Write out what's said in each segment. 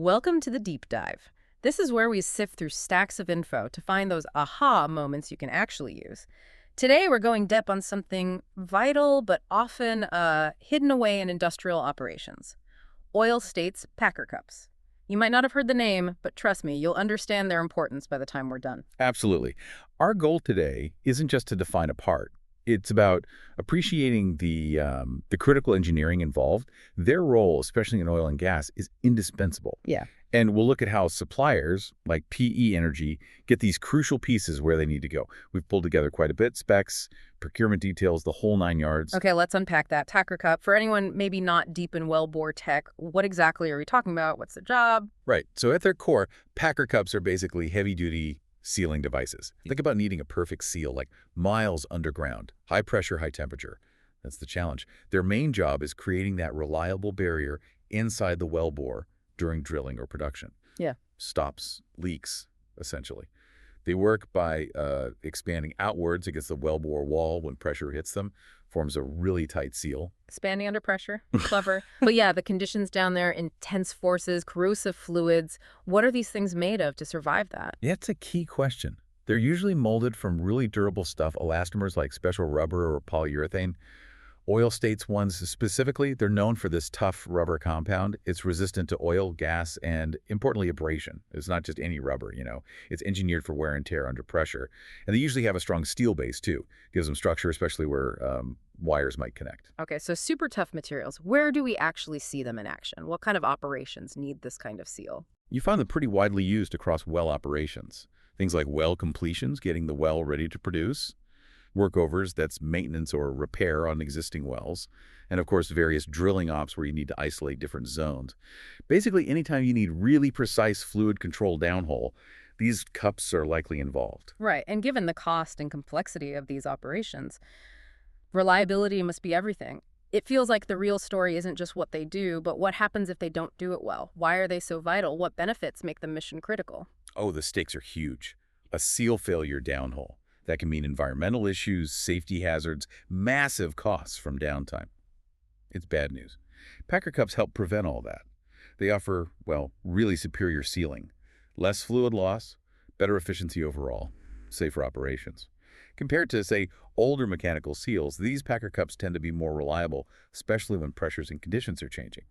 Welcome to the deep dive. This is where we sift through stacks of info to find those aha moments you can actually use. Today, we're going deep on something vital but often hidden away in industrial operations. Oil States Packer Cups. You might not have heard the name, but trust me, you'll understand their importance by the time we're done. Absolutely. Our goal today isn't just to define a part. It's about appreciating the critical engineering involved. Their role, especially in oil and gas, is indispensable. Yeah. And we'll look at how suppliers like PE Energy get these crucial pieces where they need to go. We've pulled together quite a bit, specs, procurement details, the whole 9 yards. Okay, let's unpack that. Packer Cup, for anyone maybe not deep in wellbore tech, what exactly are we talking about? What's the job? Right. So at their core, Packer Cups are basically heavy-duty sealing devices. Think about needing a perfect seal, like miles underground, high pressure, high temperature. That's the challenge. Their main job is creating that reliable barrier inside the wellbore during drilling or production. Yeah. Stops leaks, essentially. They work by expanding outwards against the wellbore wall when pressure hits them, forms a really tight seal. Expanding under pressure. Clever. But yeah, the conditions down there, intense forces, corrosive fluids. What are these things made of to survive that? Yeah, it's a key question. They're usually molded from really durable stuff, elastomers like special rubber or polyurethane. Oil States ones specifically, they're known for this tough rubber compound. It's resistant to oil, gas, and importantly, abrasion. It's not just any rubber, It's engineered for wear and tear under pressure. And they usually have a strong steel base, too. Gives them structure, especially where wires might connect. Okay, so super tough materials. Where do we actually see them in action? What kind of operations need this kind of seal? You find them pretty widely used across well operations. Things like well completions, getting the well ready to produce. Workovers, that's maintenance or repair on existing wells, and of course various drilling ops where you need to isolate different zones. Basically, anytime you need really precise fluid control downhole, these cups are likely involved. Right, and given the cost and complexity of these operations, reliability must be everything. It feels like the real story isn't just what they do, but what happens if they don't do it well? Why are they so vital? What benefits make them mission critical? Oh, the stakes are huge. A seal failure downhole. That can mean environmental issues, safety hazards, massive costs from downtime. It's bad news. Packer Cups help prevent all that. They offer, well, really superior sealing, less fluid loss, better efficiency overall, safer operations. Compared to, say, older mechanical seals, these Packer Cups tend to be more reliable, especially when pressures and conditions are changing.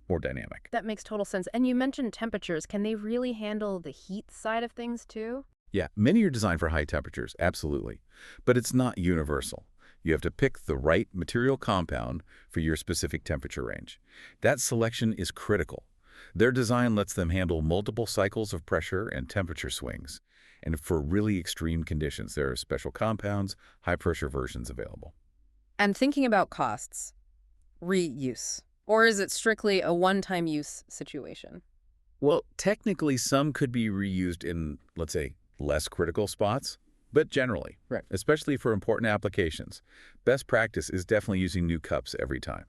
More dynamic. That makes total sense. And you mentioned temperatures. Can they really handle the heat side of things too? Yeah, many are designed for high temperatures, absolutely. But it's not universal. You have to pick the right material compound for your specific temperature range. That selection is critical. Their design lets them handle multiple cycles of pressure and temperature swings. And for really extreme conditions, there are special compounds, high-pressure versions available. And thinking about costs, reuse, or is it strictly a one-time use situation? Well, technically, some could be reused in, let's say, less critical spots, but generally, right, especially for important applications, best practice is definitely using new cups every time.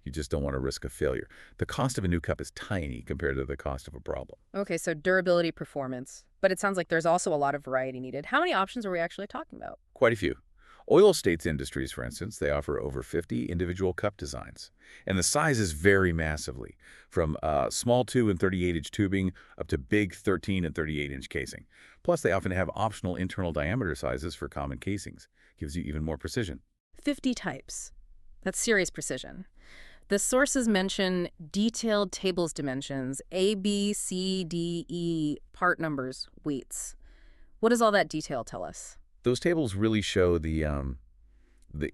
You just don't want to risk a failure. The cost of a new cup is tiny compared to the cost of a problem. Okay, so durability, performance, but it sounds like there's also a lot of variety needed. How many options are we actually talking about? Quite a few. Oil States Industries, for instance, they offer over 50 individual cup designs. And the sizes vary massively, from small 2 and 38-inch tubing up to big 13 and 38-inch casing. Plus, they often have optional internal diameter sizes for common casings. Gives you even more precision. 50 types. That's serious precision. The sources mention detailed tables dimensions, A, B, C, D, E, part numbers, weights. What does all that detail tell us? Those tables really show the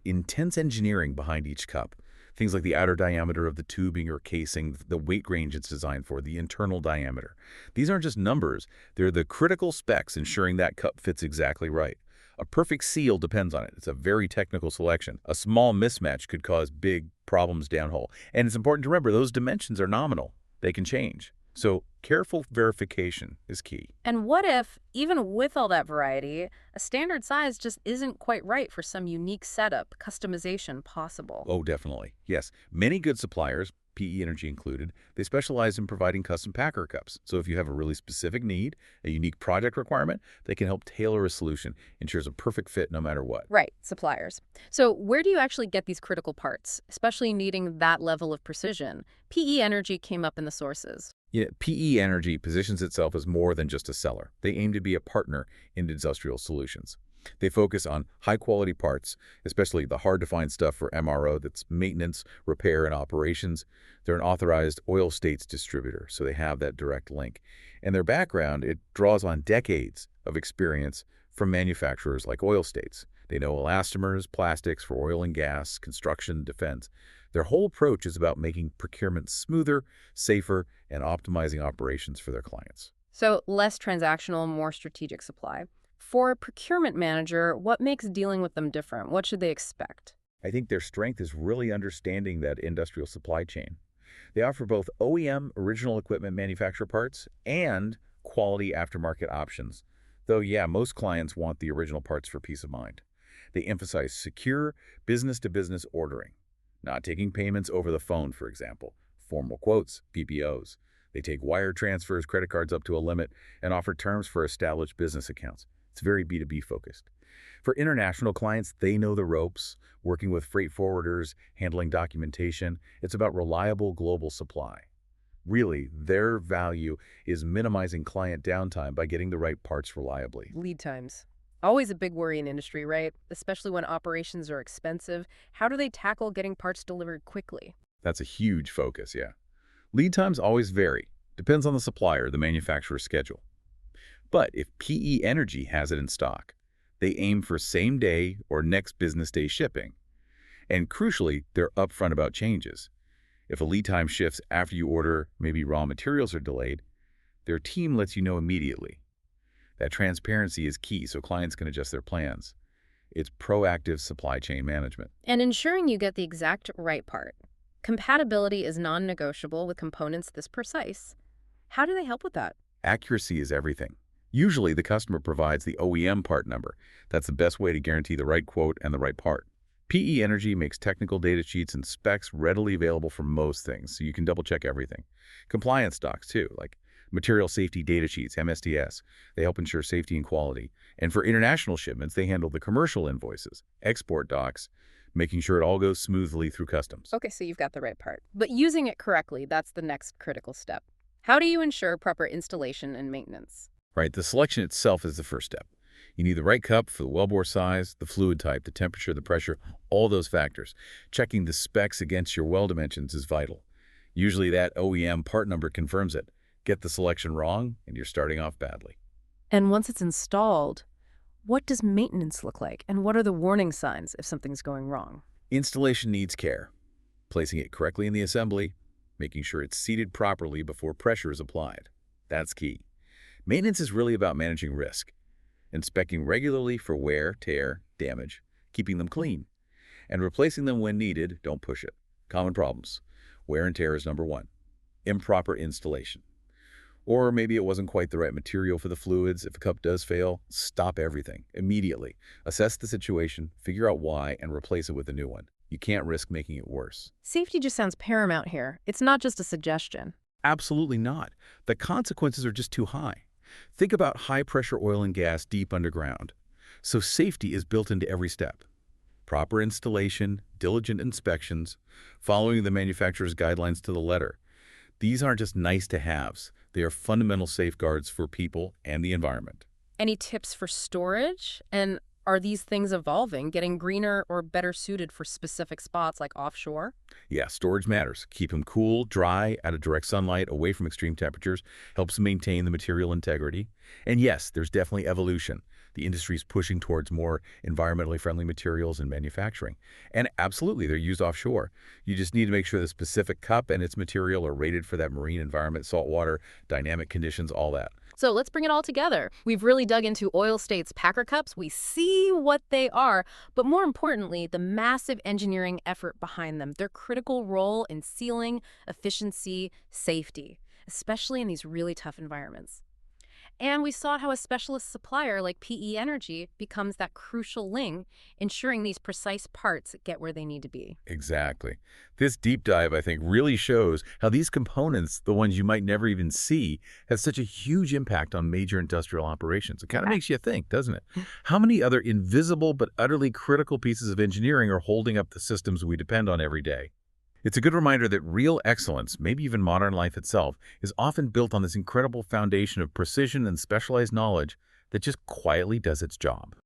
intense engineering behind each cup. Things like the outer diameter of the tubing or casing, the weight range it's designed for, the internal diameter. These aren't just numbers. They're the critical specs ensuring that cup fits exactly right. A perfect seal depends on it. It's a very technical selection. A small mismatch could cause big problems downhole. And it's important to remember those dimensions are nominal. They can change. So careful verification is key. And what if, even with all that variety, a standard size just isn't quite right for some unique setup, customization possible? Oh, definitely. Yes. Many good suppliers, PE Energy included, they specialize in providing custom Packer cups. So if you have a really specific need, a unique project requirement, they can help tailor a solution, ensures a perfect fit no matter what. Right, suppliers. So where do you actually get these critical parts, especially needing that level of precision? PE Energy came up in the sources. PE Energy positions itself as more than just a seller. They aim to be a partner in industrial solutions. They focus on high-quality parts, especially the hard-to-find stuff for MRO that's maintenance, repair, and operations. They're an authorized oil states distributor, so they have that direct link. And their background, it draws on decades of experience from manufacturers like oil states. They know elastomers, plastics for oil and gas, construction, defense. Their whole approach is about making procurement smoother, safer, and optimizing operations for their clients. So less transactional, more strategic supply. For a procurement manager, what makes dealing with them different? What should they expect? I think their strength is really understanding that industrial supply chain. They offer both OEM, original equipment manufacturer parts, and quality aftermarket options. Though, yeah, most clients want the original parts for peace of mind. They emphasize secure business-to-business ordering, not taking payments over the phone, for example, formal quotes, PPOs. They take wire transfers, credit cards up to a limit, and offer terms for established business accounts. It's very B2B focused. For international clients, they know the ropes, working with freight forwarders, handling documentation. It's about reliable global supply. Really, their value is minimizing client downtime by getting the right parts reliably. Lead times. Always a big worry in industry, right? Especially when operations are expensive. How do they tackle getting parts delivered quickly? That's a huge focus, yeah. Lead times always vary. Depends on the supplier, the manufacturer's schedule. But if PE Energy has it in stock, they aim for same-day or next business day shipping. And crucially, they're upfront about changes. If a lead time shifts after you order, maybe raw materials are delayed, their team lets you know immediately. That transparency is key so clients can adjust their plans. It's proactive supply chain management. And ensuring you get the exact right part. Compatibility is non-negotiable with components this precise. How do they help with that? Accuracy is everything. Usually, the customer provides the OEM part number. That's the best way to guarantee the right quote and the right part. PE Energy makes technical data sheets and specs readily available for most things, so you can double-check everything. Compliance docs, too, like material safety data sheets, MSDS. They help ensure safety and quality. And for international shipments, they handle the commercial invoices, export docs, making sure it all goes smoothly through customs. Okay, so you've got the right part. But using it correctly, that's the next critical step. How do you ensure proper installation and maintenance? Right, the selection itself is the first step. You need the right cup for the wellbore size, the fluid type, the temperature, the pressure, all those factors. Checking the specs against your well dimensions is vital. Usually that OEM part number confirms it. Get the selection wrong, and you're starting off badly. And once it's installed, what does maintenance look like? And what are the warning signs if something's going wrong? Installation needs care. Placing it correctly in the assembly, making sure it's seated properly before pressure is applied. That's key. Maintenance is really about managing risk. Inspecting regularly for wear, tear, damage, keeping them clean, and replacing them when needed. Don't push it. Common problems. Wear and tear is number one. Improper installation. Or maybe it wasn't quite the right material for the fluids. If a cup does fail, stop everything immediately. Assess the situation, figure out why, and replace it with a new one. You can't risk making it worse. Safety just sounds paramount here. It's not just a suggestion. Absolutely not. The consequences are just too high. Think about high-pressure oil and gas deep underground. So safety is built into every step. Proper installation, diligent inspections, following the manufacturer's guidelines to the letter. These aren't just nice-to-haves. They are fundamental safeguards for people and the environment. Any tips for storage? And are these things evolving, getting greener or better suited for specific spots like offshore? Yeah, storage matters. Keep them cool, dry, out of direct sunlight, away from extreme temperatures, helps maintain the material integrity. And yes, there's definitely evolution. The industry is pushing towards more environmentally friendly materials in manufacturing. And absolutely, they're used offshore. You just need to make sure the specific cup and its material are rated for that marine environment, saltwater, dynamic conditions, all that. So let's bring it all together. We've really dug into oil states packer cups. We see what they are, but more importantly, the massive engineering effort behind them, their critical role in sealing, efficiency, safety, especially in these really tough environments. And we saw how a specialist supplier like PE Energy becomes that crucial link, ensuring these precise parts get where they need to be. Exactly. This deep dive, I think, really shows how these components, the ones you might never even see, have such a huge impact on major industrial operations. It kind of makes you think, doesn't it? How many other invisible but utterly critical pieces of engineering are holding up the systems we depend on every day? It's a good reminder that real excellence, maybe even modern life itself, is often built on this incredible foundation of precision and specialized knowledge that just quietly does its job.